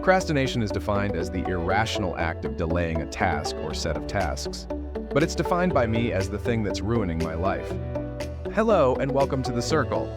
Procrastination is defined as the irrational act of delaying a task or set of tasks, but it's defined by me as the thing that's ruining my life. Hello, and welcome to the circle.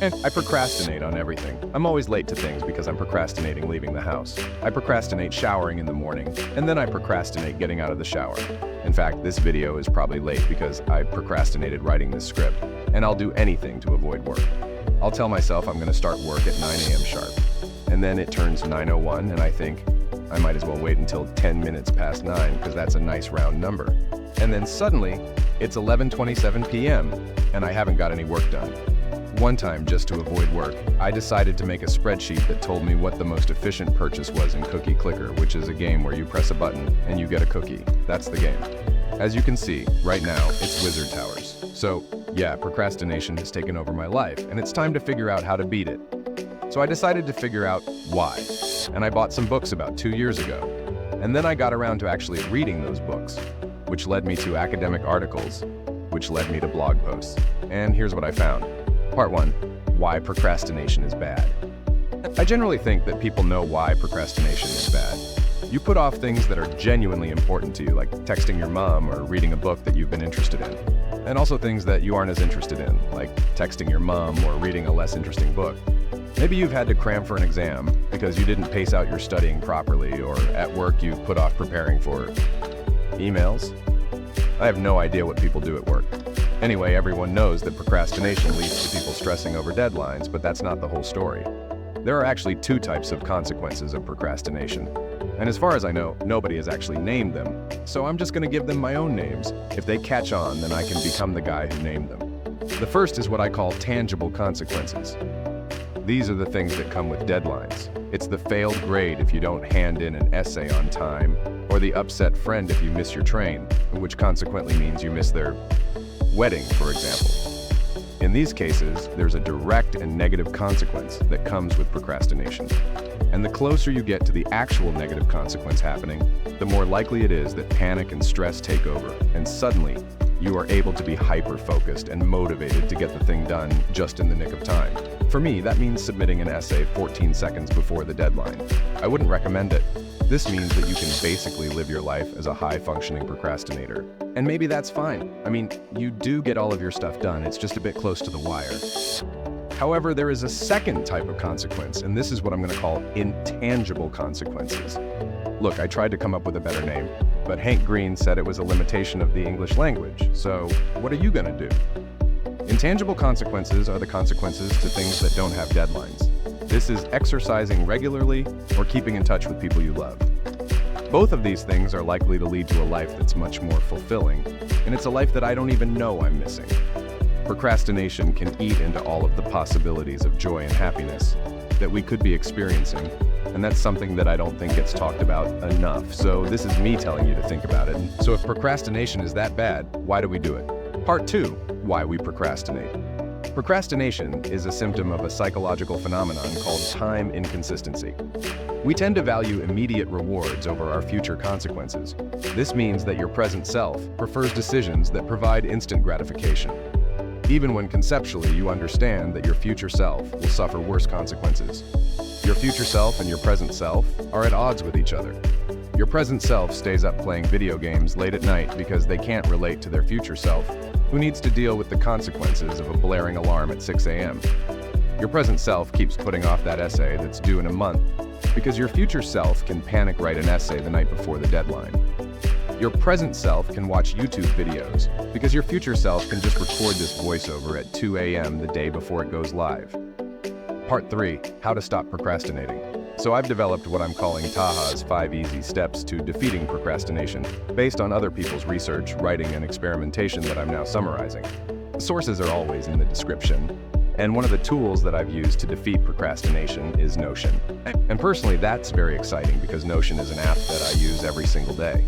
And I procrastinate on everything. I'm always late to things because I'm procrastinating leaving the house. I procrastinate showering in the morning, and then I procrastinate getting out of the shower. In fact, this video is probably late because I procrastinated writing this script, and I'll do anything to avoid work. I'll tell myself I'm going to start work at 9 a.m. sharp, and then it turns 9:01, and I think I might as well wait until 10 minutes past 9 because that's a nice round number. And then suddenly, it's 11:27 p.m., and I haven't got any work done. One time, just to avoid work, I decided to make a spreadsheet that told me what the most efficient purchase was in Cookie Clicker, which is a game where you press a button and you get a cookie. That's the game. As you can see, right now, it's Wizard Towers. So, yeah, procrastination has taken over my life, and it's time to figure out how to beat it. So I decided to figure out why, and I bought some books about 2 years ago. And then I got around to actually reading those books, which led me to academic articles, which led me to blog posts. And here's what I found. Part 1. Why procrastination is bad. I generally think that people know why procrastination is bad. You put off things that are genuinely important to you, like texting your mom or reading a book that you've been interested in. And also things that you aren't as interested in, like texting your mom or reading a less interesting book. Maybe you've had to cram for an exam because you didn't pace out your studying properly, or at work you've put off preparing for emails. I have no idea what people do at work. Anyway, everyone knows that procrastination leads to people stressing over deadlines, but that's not the whole story. There are actually 2 types of consequences of procrastination. And as far as I know, nobody has actually named them, so I'm just going to give them my own names. If they catch on, then I can become the guy who named them. The first is what I call tangible consequences. These are the things that come with deadlines. It's the failed grade if you don't hand in an essay on time, or the upset friend if you miss your train, which consequently means you miss their wedding, for example. In these cases, there's a direct and negative consequence that comes with procrastination. And the closer you get to the actual negative consequence happening, the more likely it is that panic and stress take over, and suddenly, you are able to be hyper-focused and motivated to get the thing done just in the nick of time. For me, that means submitting an essay 14 seconds before the deadline. I wouldn't recommend it. This means that you can basically live your life as a high-functioning procrastinator. And maybe that's fine. I mean, you do get all of your stuff done, it's just a bit close to the wire. However, there is a second type of consequence, and this is what I'm going to call intangible consequences. Look, I tried to come up with a better name, but Hank Green said it was a limitation of the English language, so what are you going to do? Intangible consequences are the consequences to things that don't have deadlines. This is exercising regularly or keeping in touch with people you love. Both of these things are likely to lead to a life that's much more fulfilling, and it's a life that I don't even know I'm missing. Procrastination can eat into all of the possibilities of joy and happiness that we could be experiencing, and that's something that I don't think gets talked about enough. So this is me telling you to think about it. So if procrastination is that bad, why do we do it? Part 2, why we procrastinate. Procrastination is a symptom of a psychological phenomenon called time inconsistency. We tend to value immediate rewards over our future consequences. This means that your present self prefers decisions that provide instant gratification, even when conceptually you understand that your future self will suffer worse consequences. Your future self and your present self are at odds with each other. Your present self stays up playing video games late at night because they can't relate to their future self, who needs to deal with the consequences of a blaring alarm at 6 a.m. Your present self keeps putting off that essay that's due in a month because your future self can panic write an essay the night before the deadline. Your present self can watch YouTube videos because your future self can just record this voiceover at 2 a.m. the day before it goes live. Part 3, how to stop procrastinating. So I've developed what I'm calling Taha's 5 easy steps to defeating procrastination based on other people's research, writing, and experimentation that I'm now summarizing. The sources are always in the description. And one of the tools that I've used to defeat procrastination is Notion. And personally, that's very exciting because Notion is an app that I use every single day.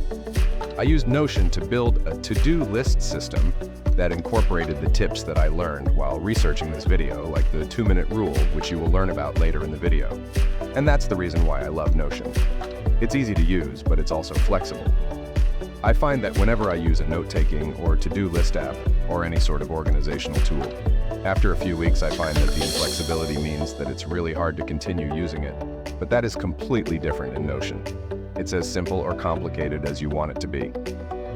I used Notion to build a to-do list system that incorporated the tips that I learned while researching this video, like the 2-minute rule, which you will learn about later in the video. And that's the reason why I love Notion. It's easy to use, but it's also flexible. I find that whenever I use a note-taking or to-do list app or any sort of organizational tool, after a few weeks I find that the inflexibility means that it's really hard to continue using it. but that is completely different in Notion. It's as simple or complicated as you want it to be.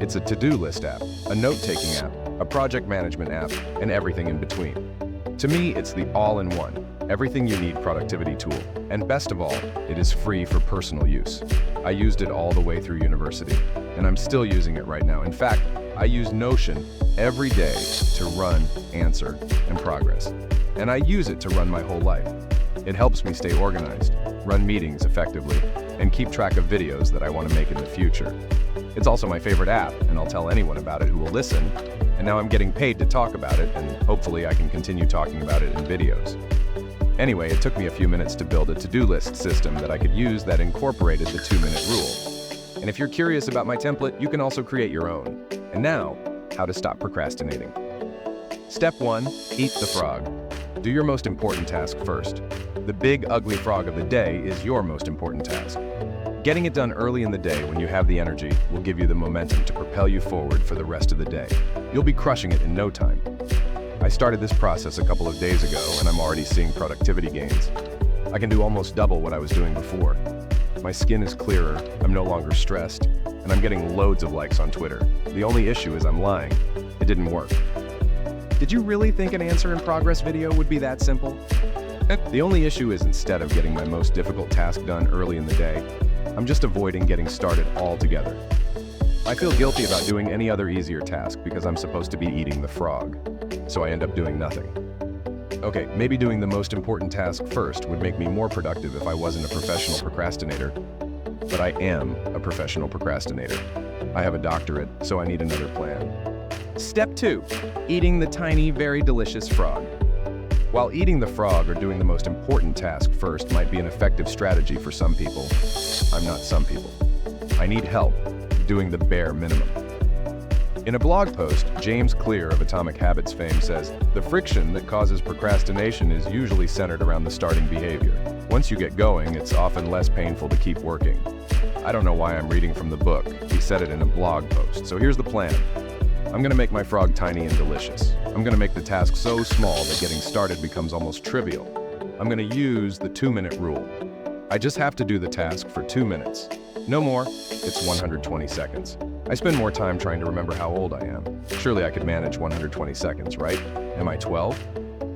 It's a to-do list app, a note-taking app, a project management app, and everything in between. To me, it's the all-in-one, everything you need productivity tool. And best of all, it is free for personal use. I used it all the way through university, and I'm still using it right now. In fact, I use Notion every day to run, answer, and progress. And I use it to run my whole life. It helps me stay organized, run meetings effectively, and keep track of videos that I want to make in the future. It's also my favorite app, and I'll tell anyone about it who will listen. And now I'm getting paid to talk about it, and hopefully I can continue talking about it in videos. Anyway, it took me a few minutes to build a to-do list system that I could use that incorporated the 2-minute rule. And if you're curious about my template, you can also create your own. And now, how to stop procrastinating. Step 1, eat the frog. Do your most important task first. The big, ugly frog of the day is your most important task. Getting it done early in the day when you have the energy will give you the momentum to propel you forward for the rest of the day. You'll be crushing it in no time. I started this process a couple of days ago, and I'm already seeing productivity gains. I can do almost double what I was doing before. My skin is clearer, I'm no longer stressed, and I'm getting loads of likes on Twitter. The only issue is I'm lying. It didn't work. Did you really think an answer in progress video would be that simple? The only issue is instead of getting my most difficult task done early in the day, I'm just avoiding getting started altogether. I feel guilty about doing any other easier task because I'm supposed to be eating the frog, so I end up doing nothing. Okay, maybe doing the most important task first would make me more productive if I wasn't a professional procrastinator, but I am a professional procrastinator. I have a doctorate, so I need another plan. Step 2, eating the tiny, very delicious frog. While eating the frog or doing the most important task first might be an effective strategy for some people, I'm not some people. I need help doing the bare minimum. In a blog post, James Clear of Atomic Habits fame says, "The friction that causes procrastination is usually centered around the starting behavior. Once you get going, it's often less painful to keep working." I don't know why I'm reading from the book. He said it in a blog post. So here's the plan. I'm gonna make my frog tiny and delicious. I'm gonna make the task so small that getting started becomes almost trivial. I'm gonna use the 2-minute rule. I just have to do the task for 2 minutes. No more, it's 120 seconds. I spend more time trying to remember how old I am. Surely I could manage 120 seconds, right? Am I 12?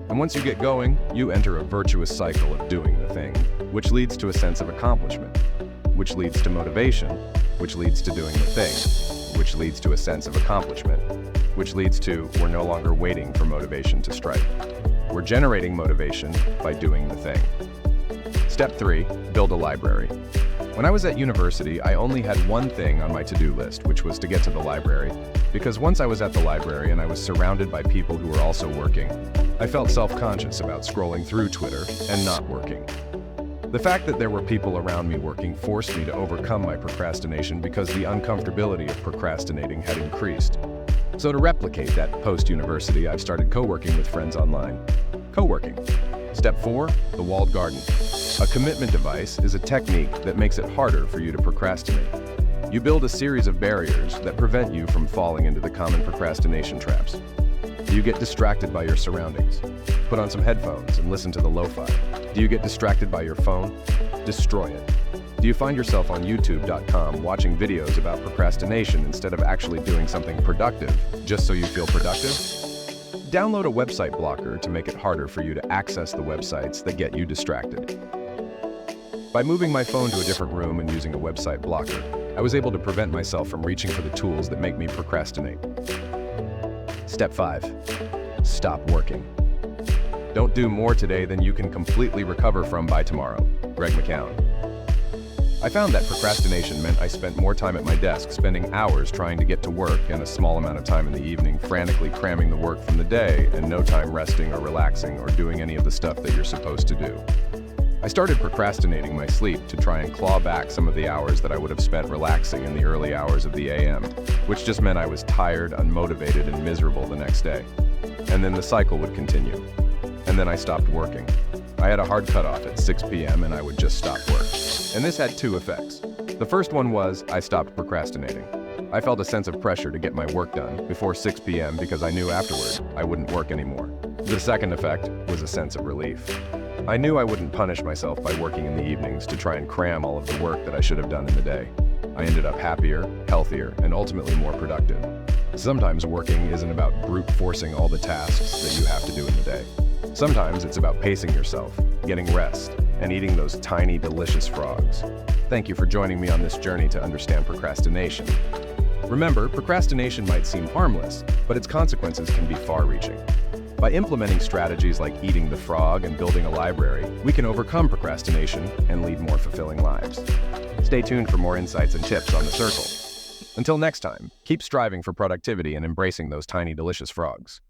And once you get going, you enter a virtuous cycle of doing the thing, which leads to a sense of accomplishment, which leads to motivation, which leads to doing the thing, which leads to a sense of accomplishment, which leads to we're no longer waiting for motivation to strike. We're generating motivation by doing the thing. Step 3, build a library. When I was at university, I only had one thing on my to-do list, which was to get to the library, because once I was at the library and I was surrounded by people who were also working, I felt self-conscious about scrolling through Twitter and not working. The fact that there were people around me working forced me to overcome my procrastination because the uncomfortability of procrastinating had increased. So to replicate that post-university, I've started co-working with friends online. Co-working. Step 4, the walled garden. A commitment device is a technique that makes it harder for you to procrastinate. You build a series of barriers that prevent you from falling into the common procrastination traps. Do you get distracted by your surroundings? Put on some headphones and listen to the lo-fi. Do you get distracted by your phone? Destroy it. Do you find yourself on YouTube.com watching videos about procrastination instead of actually doing something productive, just so you feel productive? Download a website blocker to make it harder for you to access the websites that get you distracted. By moving my phone to a different room and using a website blocker, I was able to prevent myself from reaching for the tools that make me procrastinate. Step 5, stop working. Don't do more today than you can completely recover from by tomorrow. Greg McKeown. I found that procrastination meant I spent more time at my desk, spending hours trying to get to work and a small amount of time in the evening frantically cramming the work from the day and no time resting or relaxing or doing any of the stuff that you're supposed to do. I started procrastinating my sleep to try and claw back some of the hours that I would have spent relaxing in the early hours of the AM, which just meant I was tired, unmotivated, and miserable the next day. And then the cycle would continue. And then I stopped working. I had a hard cutoff at 6 p.m. and I would just stop work. And this had 2 effects. The first one was I stopped procrastinating. I felt a sense of pressure to get my work done before 6 p.m. because I knew afterward I wouldn't work anymore. The second effect was a sense of relief. I knew I wouldn't punish myself by working in the evenings to try and cram all of the work that I should have done in the day. I ended up happier, healthier, and ultimately more productive. Sometimes working isn't about brute forcing all the tasks that you have to do in the day. Sometimes it's about pacing yourself, getting rest, and eating those tiny, delicious frogs. Thank you for joining me on this journey to understand procrastination. Remember, procrastination might seem harmless, but its consequences can be far-reaching. By implementing strategies like eating the frog and building a library, we can overcome procrastination and lead more fulfilling lives. Stay tuned for more insights and tips on the circle. Until next time, keep striving for productivity and embracing those tiny, delicious frogs.